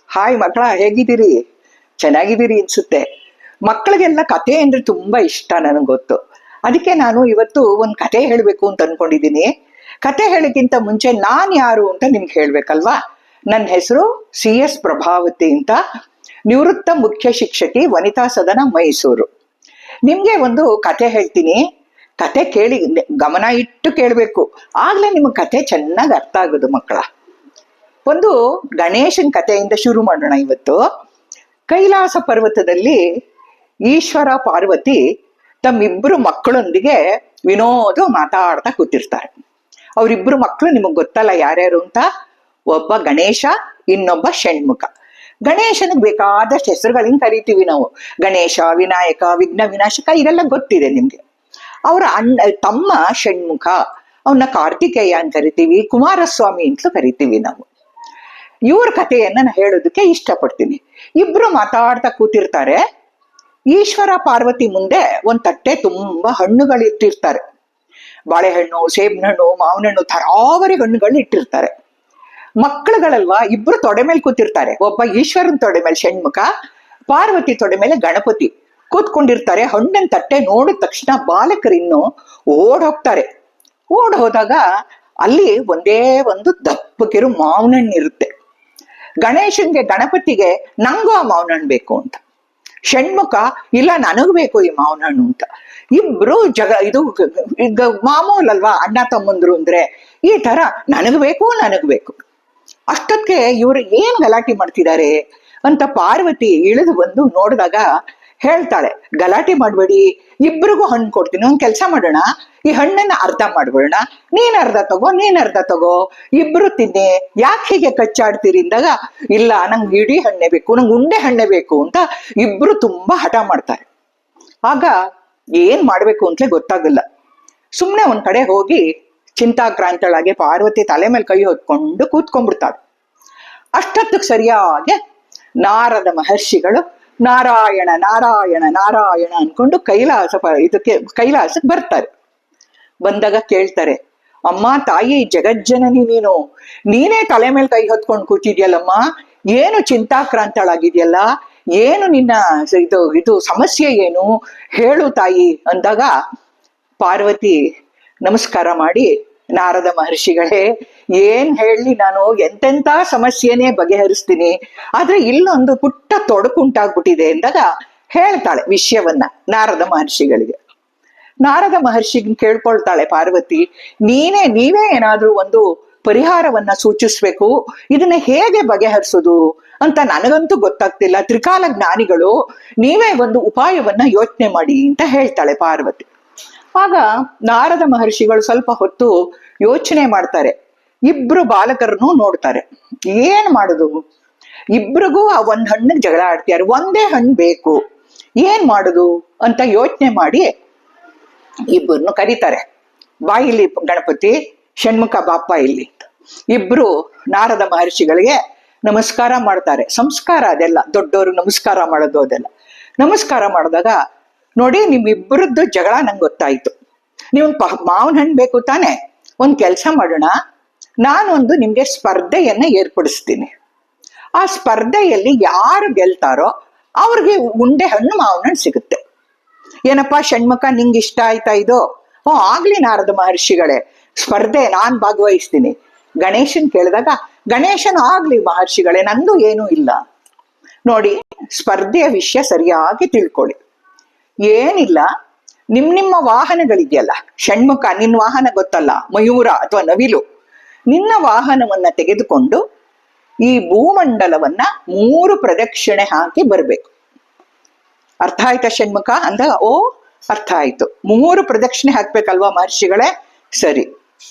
Hi ಮಕ್ಕಳ, ಹೇಗಿದ್ದೀರಿ? ಚೆನ್ನಾಗಿದ್ದೀರಿ ಅನ್ಸುತ್ತೆ. ಮಕ್ಕಳಿಗೆಲ್ಲ ಕತೆ ಅಂದ್ರೆ ತುಂಬಾ ಇಷ್ಟ, ನನಗೆ ಗೊತ್ತು. ಅದಕ್ಕೆ ನಾನು ಇವತ್ತು ಒಂದು ಕತೆ ಹೇಳಬೇಕು ಅಂತ ಅನ್ಕೊಂಡಿದ್ದೀನಿ. ಕತೆ ಹೇಳಕ್ಕಿಂತ ಮುಂಚೆ ನಾನ್ ಯಾರು ಅಂತ ನಿಮ್ಗೆ ಹೇಳ್ಬೇಕಲ್ವಾ. ನನ್ನ ಹೆಸರು CS ಪ್ರಭಾವತಿ ಅಂತ, ನಿವೃತ್ತ ಮುಖ್ಯ ಶಿಕ್ಷಕಿ, ವನಿತಾ ಸದನ, ಮೈಸೂರು. ನಿಮ್ಗೆ ಒಂದು ಕತೆ ಹೇಳ್ತೀನಿ. ಕತೆ ಕೇಳಿ, ಗಮನ ಇಟ್ಟು ಕೇಳಬೇಕು, ಆಗ್ಲೇ ನಿಮ್ಗೆ ಕತೆ ಚೆನ್ನಾಗಿ ಅರ್ಥ ಆಗೋದು ಮಕ್ಕಳ. ಒಂದು ಗಣೇಶನ್ ಕಥೆಯಿಂದ ಶುರು ಮಾಡೋಣ ಇವತ್ತು. ಕೈಲಾಸ ಪರ್ವತದಲ್ಲಿ ಈಶ್ವರ ಪಾರ್ವತಿ ತಮ್ಮಿಬ್ರು ಮಕ್ಕಳೊಂದಿಗೆ ವಿನೋದ ಮಾತಾಡ್ತಾ ಕೂತಿರ್ತಾರೆ. ಅವರಿಬ್ರು ಮಕ್ಕಳು ನಿಮಗ್ ಗೊತ್ತಲ್ಲ ಯಾರ್ಯಾರು ಅಂತ. ಒಬ್ಬ ಗಣೇಶ, ಇನ್ನೊಬ್ಬ ಷಣ್ಮುಖ. ಗಣೇಶನಿಗೆ ಬೇಕಾದಷ್ಟು ಹೆಸರುಗಳಿಂದ ಕರಿತೀವಿ ನಾವು. ಗಣೇಶ, ವಿನಾಯಕ, ವಿಘ್ನ ವಿನಾಶಕ, ಇದೆಲ್ಲ ಗೊತ್ತಿದೆ ನಿಮ್ಗೆ. ಅವರ ತಮ್ಮ ಷಣ್ಮುಖ, ಅವನ್ನ ಕಾರ್ತಿಕೇಯ ಅಂತ ಕರಿತೀವಿ, ಕುಮಾರಸ್ವಾಮಿ ಅಂತಲೂ ಕರಿತೀವಿ ನಾವು. ಇವ್ರ ಕಥೆಯನ್ನ ನಾನು ಹೇಳೋದಕ್ಕೆ ಇಷ್ಟಪಡ್ತೀನಿ. ಇಬ್ರು ಮಾತಾಡ್ತಾ ಕೂತಿರ್ತಾರೆ. ಈಶ್ವರ ಪಾರ್ವತಿ ಮುಂದೆ ಒಂದ್ ತಟ್ಟೆ ತುಂಬಾ ಹಣ್ಣುಗಳು ಇಟ್ಟಿರ್ತಾರೆ. ಬಾಳೆಹಣ್ಣು, ಸೇಬಿನ ಹಣ್ಣು, ಮಾವಿನ ಹಣ್ಣು, ತರಾವರಿ ಹಣ್ಣುಗಳು ಇಟ್ಟಿರ್ತಾರೆ. ಮಕ್ಕಳುಗಳಲ್ವಾ, ಇಬ್ರು ತೊಡೆ ಮೇಲೆ ಕೂತಿರ್ತಾರೆ. ಒಬ್ಬ ಈಶ್ವರನ್ ತೊಡೆ ಮೇಲೆ ಷಣ್ಮುಖ, ಪಾರ್ವತಿ ತೊಡೆ ಮೇಲೆ ಗಣಪತಿ ಕೂತ್ಕೊಂಡಿರ್ತಾರೆ. ಹಣ್ಣಿನ ತಟ್ಟೆ ನೋಡಿದ ತಕ್ಷಣ ಬಾಲಕರಿನ್ನು ಓಡ್ ಹೋಗ್ತಾರೆ. ಓಡ್ ಹೋದಾಗ ಅಲ್ಲಿ ಒಂದೇ ಒಂದು ದಪ್ಪಗಿರು ಮಾವಿನ ಹಣ್ಣು ಇರುತ್ತೆ. ಗಣೇಶನ್ಗೆ, ಗಣಪತಿಗೆ ನಂಗೂ ಆ ಮಾವಿನ ಹಣ್ಣು ಬೇಕು ಅಂತ. ಷಣ್ಮುಖ, ಇಲ್ಲ ನನಗ್ ಬೇಕು ಈ ಮಾವಿನ ಹಣ್ಣು ಅಂತ. ಇಬ್ರು ಇದು ಮಾಮೂಲಲ್ವಾ, ಅಣ್ಣ ತಮ್ಮಂದ್ರು ಅಂದ್ರೆ ಈ ತರ ನನಗ್ ಬೇಕು. ಅಷ್ಟಕ್ಕೆ ಇವ್ರು ಏನ್ ಗಲಾಟೆ ಮಾಡ್ತಿದ್ದಾರೆ ಅಂತ ಪಾರ್ವತಿ ಇಳಿದು ಬಂದು ನೋಡಿದಾಗ ಹೇಳ್ತಾಳೆ, ಗಲಾಟೆ ಮಾಡ್ಬೇಡಿ, ಇಬ್ರಿಗೂ ಹಣ್ಣು ಕೊಡ್ತೀನಿ. ಒಂದ್ ಕೆಲ್ಸ ಮಾಡೋಣ, ಈ ಹಣ್ಣನ್ನ ಅರ್ಧ ಮಾಡ್ಬಿಡೋಣ, ನೀನ್ ಅರ್ಧ ತಗೋ, ಇಬ್ರು ತಿನ್ನಿ, ಯಾಕೆ ಹೀಗೆ ಕಚ್ಚಾಡ್ತೀರಿ ಅಂದಾಗ, ಇಲ್ಲ ನಂಗೆ ಇಡೀ ಹಣ್ಣೆ ಬೇಕು, ನಂಗೆ ಉಂಡೆ ಹಣ್ಣೆ ಬೇಕು ಅಂತ ಇಬ್ರು ತುಂಬಾ ಹಠ ಮಾಡ್ತಾರೆ. ಆಗ ಏನ್ ಮಾಡ್ಬೇಕು ಅಂತಲೇ ಗೊತ್ತಾಗಲ್ಲ. ಸುಮ್ನೆ ಒಂದ್ ಕಡೆ ಹೋಗಿ ಚಿಂತಾಕ್ರಾಂತಳಾಗೆ ಪಾರ್ವತಿ ತಲೆ ಮೇಲೆ ಕೈ ಹೊತ್ಕೊಂಡು ಕೂತ್ಕೊಂಡ್ಬಿಡ್ತಾಳೆ. ಅಷ್ಟೊತ್ತಿಗೆ ಸರಿಯಾಗಿ ನಾರದ ಮಹರ್ಷಿಗಳು ನಾರಾಯಣ ನಾರಾಯಣ ನಾರಾಯಣ ಅನ್ಕೊಂಡು ಕೈಲಾಸಕ್ಕೆ ಬರ್ತಾರೆ. ಬಂದಾಗ ಕೇಳ್ತಾರೆ, ಅಮ್ಮ ತಾಯಿ ಜಗಜ್ಜನನಿ, ನೀನೇ ತಲೆ ಮೇಲೆ ಕೈ ಹೊತ್ಕೊಂಡು ಕೂತಿದ್ಯಲ್ಲಮ್ಮ, ಏನು ಚಿಂತಾಕ್ರಾಂತಳಾಗಿದ್ಯಲ್ಲ, ಏನು ನಿನ್ನ ಇದು ಸಮಸ್ಯೆ ಏನು ಹೇಳು ತಾಯಿ ಅಂದಾಗ ಪಾರ್ವತಿ ನಮಸ್ಕಾರ ಮಾಡಿ, ನಾರದ ಮಹರ್ಷಿಗಳೇ, ಏನ್ ಹೇಳಿ, ನಾನು ಎಂತೆಂತ ಸಮಸ್ಯೆನೇ ಬಗೆಹರಿಸ್ತೀನಿ, ಆದ್ರೆ ಇಲ್ಲೊಂದು ಪುಟ್ಟ ತೊಡಕುಂಟಾಗ್ಬಿಟ್ಟಿದೆ ಅಂದಾಗ ಹೇಳ್ತಾಳೆ ವಿಷಯವನ್ನ ನಾರದ ಮಹರ್ಷಿಗಳಿಗೆ. ನಾರದ ಮಹರ್ಷಿಗೆ ಕೇಳ್ಕೊಳ್ತಾಳೆ ಪಾರ್ವತಿ, ನೀವೇ ಏನಾದ್ರೂ ಒಂದು ಪರಿಹಾರವನ್ನ ಸೂಚಿಸ್ಬೇಕು, ಇದನ್ನ ಹೇಗೆ ಬಗೆಹರಿಸೋದು ಅಂತ ನನಗಂತೂ ಗೊತ್ತಾಗ್ತಿಲ್ಲ, ತ್ರಿಕಾಲ ಜ್ಞಾನಿಗಳು, ನೀವೇ ಒಂದು ಉಪಾಯವನ್ನ ಯೋಚನೆ ಮಾಡಿ ಅಂತ ಹೇಳ್ತಾಳೆ ಪಾರ್ವತಿ. ಆಗ ನಾರದ ಮಹರ್ಷಿಗಳು ಸ್ವಲ್ಪ ಹೊತ್ತು ಯೋಚನೆ ಮಾಡ್ತಾರೆ. ಇಬ್ರು ಬಾಲಕರನ್ನು ನೋಡ್ತಾರೆ. ಏನ್ ಮಾಡುದು, ಇಬ್ರಿಗೂ ಆ ಒಂದ್ ಹಣ್ಣಿಗೆ ಜಗಳ ಆಡ್ತಿದ್ದಾರೆ, ಒಂದೇ ಹಣ್ಣು ಬೇಕು, ಏನ್ ಮಾಡುದು ಅಂತ ಯೋಚನೆ ಮಾಡಿ ಇಬ್ಬರನ್ನು ಕರೀತಾರೆ. ಬಾ ಇಲ್ಲಿ ಗಣಪತಿ, ಷಣ್ಮುಖ ಬಾಪ ಇಲ್ಲಿ. ಇಬ್ರು ನಾರದ ಮಹರ್ಷಿಗಳಿಗೆ ನಮಸ್ಕಾರ ಮಾಡ್ತಾರೆ. ಸಂಸ್ಕಾರ ಅದೆಲ್ಲ, ದೊಡ್ಡವರು ನಮಸ್ಕಾರ ಮಾಡೋದು ಅದೆಲ್ಲ. ನಮಸ್ಕಾರ ಮಾಡಿದಾಗ, ನೋಡಿ ನಿಮ್ಮಿಬ್ಬರದ್ದು ಜಗಳ ನಂಗೆ ಗೊತ್ತಾಯ್ತು, ನೀವು ಮಾವಿನ ಹಣ್ಣು ಬೇಕು ತಾನೆ, ಒಂದ್ ಕೆಲ್ಸ ಮಾಡೋಣ, ನಾನೊಂದು ನಿಮ್ಗೆ ಸ್ಪರ್ಧೆಯನ್ನ ಏರ್ಪಡಿಸ್ತೀನಿ. ಆ ಸ್ಪರ್ಧೆಯಲ್ಲಿ ಯಾರು ಗೆಲ್ತಾರೋ ಅವ್ರಿಗೆ ಉಂಡೆ ಹಣ್ಣು, ಮಾವಿನ ಹಣ್ಣು ಸಿಗುತ್ತೆ. ಏನಪ್ಪಾ ಷಣ್ಮುಖ, ನಿಂಗೆ ಇಷ್ಟ ಆಯ್ತಾ ಇದು? ಆಗ್ಲಿ ನಾರದ ಮಹರ್ಷಿಗಳೇ, ಸ್ಪರ್ಧೆ ನಾನ್ ಭಾಗವಹಿಸ್ತೀನಿ. ಗಣೇಶನ್ ಕೇಳಿದಾಗ, ಗಣೇಶನ್ ಆಗ್ಲಿ ಮಹರ್ಷಿಗಳೇ, ನಂದು ಏನೂ ಇಲ್ಲ. ನೋಡಿ, ಸ್ಪರ್ಧೆಯ ವಿಷಯ ಸರಿಯಾಗಿ ತಿಳ್ಕೊಳ್ಳಿ. ಏನಿಲ್ಲ, ನಿಮ್ಮ ವಾಹನಗಳಿದೆಯಲ್ಲ, ಷಣ್ಮುಖ ನಿನ್ನ ವಾಹನ ಗೊತ್ತಲ್ಲ, ಮಯೂರ ಅಥವಾ ನವಿಲು, ನಿನ್ನ ವಾಹನವನ್ನ ತೆಗೆದುಕೊಂಡು ಈ ಭೂಮಂಡಲವನ್ನ 3 ಪ್ರದಕ್ಷಿಣೆ ಹಾಕಿ ಬರ್ಬೇಕು. ಅರ್ಥ ಆಯ್ತಾ ಷಣ್ಮುಖ ಅಂದಾಗ, ಓ ಅರ್ಥ ಆಯ್ತು, 3 ಪ್ರದಕ್ಷಿಣೆ ಹಾಕ್ಬೇಕಲ್ವಾ ಮಹರ್ಷಿಗಳೇ, ಸರಿ.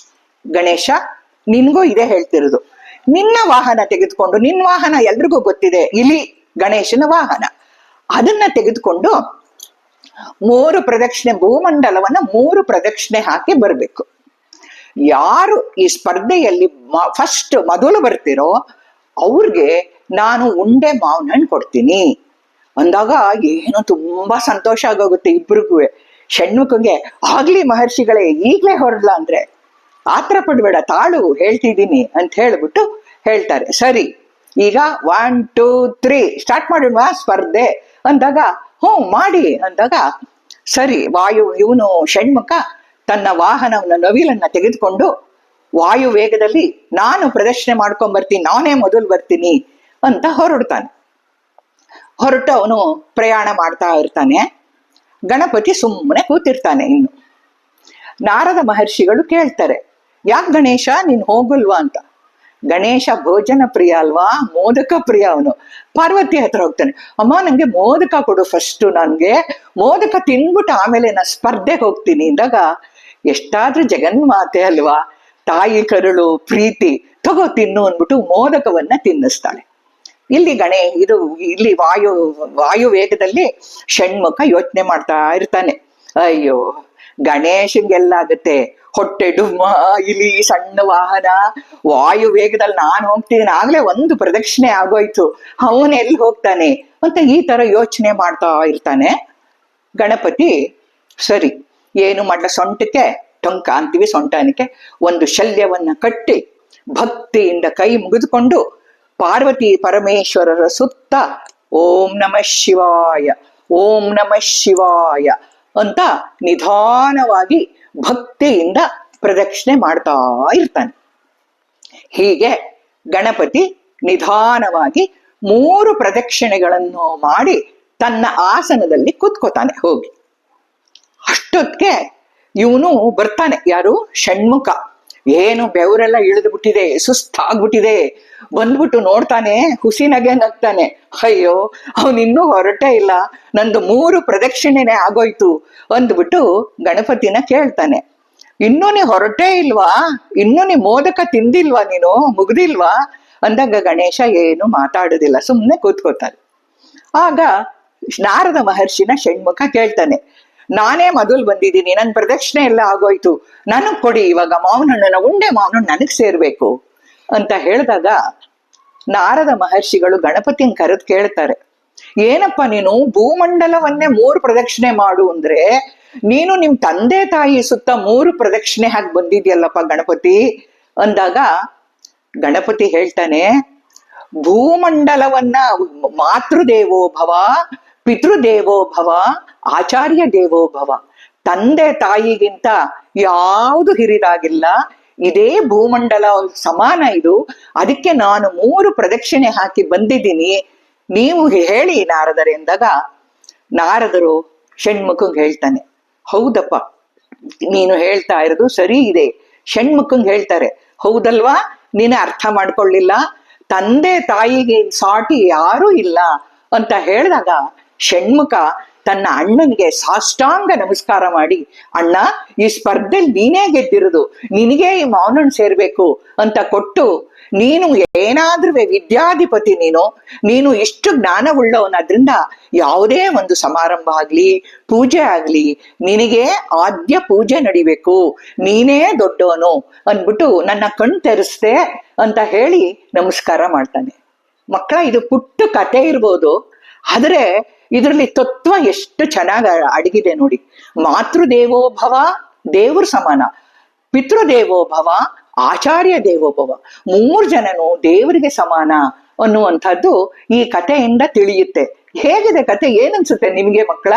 ಗಣೇಶ, ನಿನ್ಗೂ ಇದೇ ಹೇಳ್ತಿರೋದು, ನಿನ್ನ ವಾಹನ ತೆಗೆದುಕೊಂಡು, ನಿನ್ನ ವಾಹನ ಎಲ್ರಿಗೂ ಗೊತ್ತಿದೆ, ಇಲಿ ಗಣೇಶನ ವಾಹನ, ಅದನ್ನ ತೆಗೆದುಕೊಂಡು 3 ಪ್ರದಕ್ಷಿಣೆ, ಭೂಮಂಡಲವನ್ನ 3 ಪ್ರದಕ್ಷಿಣೆ ಹಾಕಿ ಬರ್ಬೇಕು. ಯಾರು ಈ ಸ್ಪರ್ಧೆಯಲ್ಲಿ ಫಸ್ಟ್ ಮೊದಲು ಬರ್ತಿರೋ ಅವ್ರಿಗೆ ನಾನು ಉಂಡೆ ಮಾವಿನ ಹಣ್ಣು ಕೊಡ್ತೀನಿ ಅಂದಾಗ ಏನೋ ತುಂಬಾ ಸಂತೋಷ ಆಗೋಗುತ್ತೆ ಇಬ್ರಿಗೂ. ಷಣ್ಮುಖಗೆ, ಆಗ್ಲಿ ಮಹರ್ಷಿಗಳೇ, ಈಗ್ಲೇ ಹೊರಡ್ಲಾ ಅಂದ್ರೆ, ಆತರ ಪಡ್ಬೇಡ, ತಾಳು ಹೇಳ್ತಿದ್ದೀನಿ ಅಂತ ಹೇಳ್ಬಿಟ್ಟು ಹೇಳ್ತಾರೆ. ಸರಿ, ಈಗ 1 2 3 ಸ್ಟಾರ್ಟ್ ಮಾಡೋಣವಾ ಸ್ಪರ್ಧೆ ಅಂದಾಗ ಹ್ಞೂ ಮಾಡಿ ಅಂದಾಗ ಸರಿ ಇವನು ಷಣ್ಮುಖ ತನ್ನ ವಾಹನವನ್ನ ನವಿಲನ್ನ ತೆಗೆದುಕೊಂಡು ವಾಯು ವೇಗದಲ್ಲಿ ನಾನು ಪ್ರದರ್ಶನೆ ಮಾಡ್ಕೊಂಡ್ ಬರ್ತೀನಿ, ನಾನೇ ಮೊದಲು ಬರ್ತೀನಿ ಅಂತ ಹೊರಟು ಅವನು ಪ್ರಯಾಣ ಮಾಡ್ತಾ ಇರ್ತಾನೆ. ಗಣಪತಿ ಸುಮ್ಮನೆ ಕೂತಿರ್ತಾನೆ. ಇನ್ನು ನಾರದ ಮಹರ್ಷಿಗಳು ಕೇಳ್ತಾರೆ, ಯಾಕೆ ಗಣೇಶ ನೀನ್ ಹೋಗಲ್ವಾ ಅಂತ. ಗಣೇಶ ಭೋಜನ ಪ್ರಿಯ ಅಲ್ವಾ, ಮೋದಕ ಪ್ರಿಯ ಅವನು. ಪಾರ್ವತಿ ಹತ್ರ ಹೋಗ್ತಾನೆ, ಅಮ್ಮ ನಂಗೆ ಮೋದಕ ಕೊಡು ಫಸ್ಟ್, ನನ್ಗೆ ಮೋದಕ ತಿನ್ಬಿಟ್ಟು ಆಮೇಲೆ ನಾ ಸ್ಪರ್ಧೆಗೆ ಹೋಗ್ತೀನಿ ಅಂದಾಗ, ಎಷ್ಟಾದ್ರೂ ಜಗನ್ಮಾತೆ ಅಲ್ವಾ, ತಾಯಿ ಕರುಳು ಪ್ರೀತಿ, ತಗೋ ತಿನ್ನು ಅಂದ್ಬಿಟ್ಟು ಮೋದಕವನ್ನ ತಿನ್ನಿಸ್ತಾಳೆ. ಇಲ್ಲಿ ವಾಯು ವೇಗದಲ್ಲಿ ಷಣ್ಮುಖ ಯೋಚನೆ ಮಾಡ್ತಾ ಇರ್ತಾನೆ, ಅಯ್ಯೋ ಗಣೇಶಂಗೆಲ್ಲಾಗತ್ತೆ, ಹೊಟ್ಟೆ ಡುಮ್ಮ, ಇಲ್ಲಿ ಸಣ್ಣ ವಾಹನ, ವಾಯು ವೇಗದಲ್ಲಿ ನಾನು ಹೋಗ್ತಿದ್ದೀನಿ, ಆಗ್ಲೇ ಒಂದು ಪ್ರದಕ್ಷಿಣೆ ಆಗೋಯ್ತು, ಅವನ್ ಎಲ್ಲಿ ಹೋಗ್ತಾನೆ ಅಂತ ಈ ತರ ಯೋಚನೆ ಮಾಡ್ತಾ ಇರ್ತಾನೆ. ಗಣಪತಿ ಸರಿ ಏನು ಮಾಡ್ಲ, ಸೊಂಟಕ್ಕೆ ಟೊಂಕ ಅಂತೀವಿ, ಸೊಂಟನಿಕೆ ಒಂದು ಶಲ್ಯವನ್ನ ಕಟ್ಟಿ ಭಕ್ತಿಯಿಂದ ಕೈ ಮುಗಿದುಕೊಂಡು ಪಾರ್ವತಿ ಪರಮೇಶ್ವರರ ಸುತ್ತ ಓಂ ನಮಃ ಶಿವಾಯ, ಓಂ ನಮಃ ಶಿವಾಯ ಅಂತ ನಿಧಾನವಾಗಿ ಭಕ್ತಿಯಿಂದ ಪ್ರದಕ್ಷಿಣೆ ಮಾಡ್ತಾ ಇರ್ತಾನೆ. ಹೀಗೆ ಗಣಪತಿ ನಿಧಾನವಾಗಿ 3 ಪ್ರದಕ್ಷಿಣೆಗಳನ್ನು ಮಾಡಿ ತನ್ನ ಆಸನದಲ್ಲಿ ಕೂತ್ಕೋತಾನೆ ಹೋಗಿ. ಅಷ್ಟೊತ್ತಿಗೆ ಇವನು ಬರ್ತಾನೆ, ಯಾರು, ಷಣ್ಮುಖ. ಏನು ಬೆವರೆಲ್ಲ ಇಳಿದು ಬಿಟ್ಟಿದೆ, ಸುಸ್ತಾಗ್ಬಿಟ್ಟಿದೆ. ಬಂದ್ಬಿಟ್ಟು ನೋಡ್ತಾನೆ, ಹುಸಿನಗೆ ನಗ್ತಾನೆ, ಅಯ್ಯೋ ಅವನಿನ್ನೂ ಹೊರಟೇ ಇಲ್ಲ, ನಂದು 3 ಪ್ರದಕ್ಷಿಣೆನೆ ಆಗೋಯ್ತು ಅಂದ್ಬಿಟ್ಟು ಗಣಪತಿನ ಕೇಳ್ತಾನೆ, ಇನ್ನೂ ನೀ ಹೊರಟೇ ಇಲ್ವಾ, ಇನ್ನೂ ನೀ ಮೋದಕ ತಿಂದಿಲ್ವಾ, ನೀನು ಮುಗ್ದಿಲ್ವಾ ಅಂದಾಗ ಗಣೇಶ ಏನು ಮಾತಾಡುದಿಲ್ಲ, ಸುಮ್ಮನೆ ಕೂತ್ಕೋತಾನೆ. ಆಗ ನಾರದ ಮಹರ್ಷಿನ ಷಣ್ಮುಖ ಕೇಳ್ತಾನೆ, ನಾನೇ ಮೊದಲು ಬಂದಿದ್ದೀನಿ, ನನ್ ಪ್ರದಕ್ಷಿಣೆ ಎಲ್ಲ ಆಗೋಯ್ತು, ನನಗ್ ಕೊಡಿ ಇವಾಗ ಮಾವನಣ್ಣನ ಉಂಡೆ, ಮಾವನಣ್ಣ ನನಗ್ ಸೇರ್ಬೇಕು ಅಂತ ಹೇಳಿದಾಗ ನಾರದ ಮಹರ್ಷಿಗಳು ಗಣಪತಿನ ಕರೆದು ಕೇಳ್ತಾರೆ, ಏನಪ್ಪ ನೀನು ಭೂಮಂಡಲವನ್ನೇ 3 ಪ್ರದಕ್ಷಿಣೆ ಮಾಡು ಅಂದ್ರೆ ನೀನು ನಿಮ್ ತಂದೆ ತಾಯಿ ಸುತ್ತ 3 ಪ್ರದಕ್ಷಿಣೆ ಹಾಕಿ ಬಂದಿದ್ಯಲ್ಲಪ್ಪ ಗಣಪತಿ ಅಂದಾಗ ಗಣಪತಿ ಹೇಳ್ತಾನೆ, ಭೂಮಂಡಲವನ್ನ ಮಾತೃದೇವೋ ಭವ, ಪಿತೃದೇವೋ ಭವ, ಆಚಾರ್ಯ ದೇವೋ ಭವ, ತಂದೆ ತಾಯಿಗಿಂತ ಯಾವುದು ಹಿರಿದಾಗಿಲ್ಲ, ಇದೇ ಭೂಮಂಡಲ ಸಮಾನ ಇದು, ಅದಕ್ಕೆ ನಾನು 3 ಪ್ರದಕ್ಷಿಣೆ ಹಾಕಿ ಬಂದಿದ್ದೀನಿ, ನೀವು ಹೇಳಿ ನಾರದರೆ ಎಂದಾಗ ನಾರದರು ಷಣ್ಮುಖಂಗ್ ಹೇಳ್ತಾನೆ, ಹೌದಪ್ಪ ನೀನು ಹೇಳ್ತಾ ಇರೋದು ಸರಿ ಇದೆ. ಷಣ್ಮುಖಂಗ್ ಹೇಳ್ತಾರೆ, ಹೌದಲ್ವಾ, ನೀನು ಅರ್ಥ ಮಾಡ್ಕೊಳ್ಳಿಲ್ಲ, ತಂದೆ ತಾಯಿಗೆ ಸಾಟಿ ಯಾರೂ ಇಲ್ಲ ಅಂತ ಹೇಳಿದಾಗ ಷಣ್ಮುಖ ತನ್ನ ಅಣ್ಣನಿಗೆ ಸಾಷ್ಟಾಂಗ ನಮಸ್ಕಾರ ಮಾಡಿ, ಅಣ್ಣ ಈ ಸ್ಪರ್ಧೆಯಲ್ಲಿ ನೀನೇ ಗೆದ್ದಿರೋದು, ನಿನಗೆ ಈ ಮಾವನಣ್ಣ ಸೇರ್ಬೇಕು ಅಂತ ಕೊಟ್ಟು, ನೀನು ಏನಾದ್ರೂ ವಿದ್ಯಾಧಿಪತಿ, ನೀನು ಇಷ್ಟು ಜ್ಞಾನವುಳ್ಳವನಾದ್ರಿಂದ ಯಾವುದೇ ಒಂದು ಸಮಾರಂಭ ಆಗ್ಲಿ ಪೂಜೆ ಆಗ್ಲಿ ನಿನಗೆ ಆದ್ಯ ಪೂಜೆ ನಡಿಬೇಕು, ನೀನೇ ದೊಡ್ಡವನು ಅಂದ್ಬಿಟ್ಟು ನನ್ನ ಕಣ್ ತೆರೆಸ್ದೆ ಅಂತ ಹೇಳಿ ನಮಸ್ಕಾರ ಮಾಡ್ತಾನೆ. ಮಕ್ಕಳ, ಇದು ಪುಟ್ಟ ಕತೆ ಇರ್ಬೋದು, ಆದ್ರೆ ಇದರಲ್ಲಿ ತತ್ವ ಎಷ್ಟು ಚೆನ್ನಾಗಿ ಅಡಗಿದೆ ನೋಡಿ. ಮಾತೃದೇವೋ ಭವ, ದೇವ್ರ ಸಮಾನ, ಪಿತೃದೇವೋ ಭವ, ಆಚಾರ್ಯ ದೇವೋ ಭವ, 3 ಜನನು ದೇವರಿಗೆ ಸಮಾನ ಅನ್ನುವಂಥದ್ದು ಈ ಕಥೆಯಿಂದ ತಿಳಿಯುತ್ತೆ. ಹೇಗಿದೆ ಕತೆ, ಏನನ್ಸುತ್ತೆ ನಿಮ್ಗೆ ಮಕ್ಕಳ?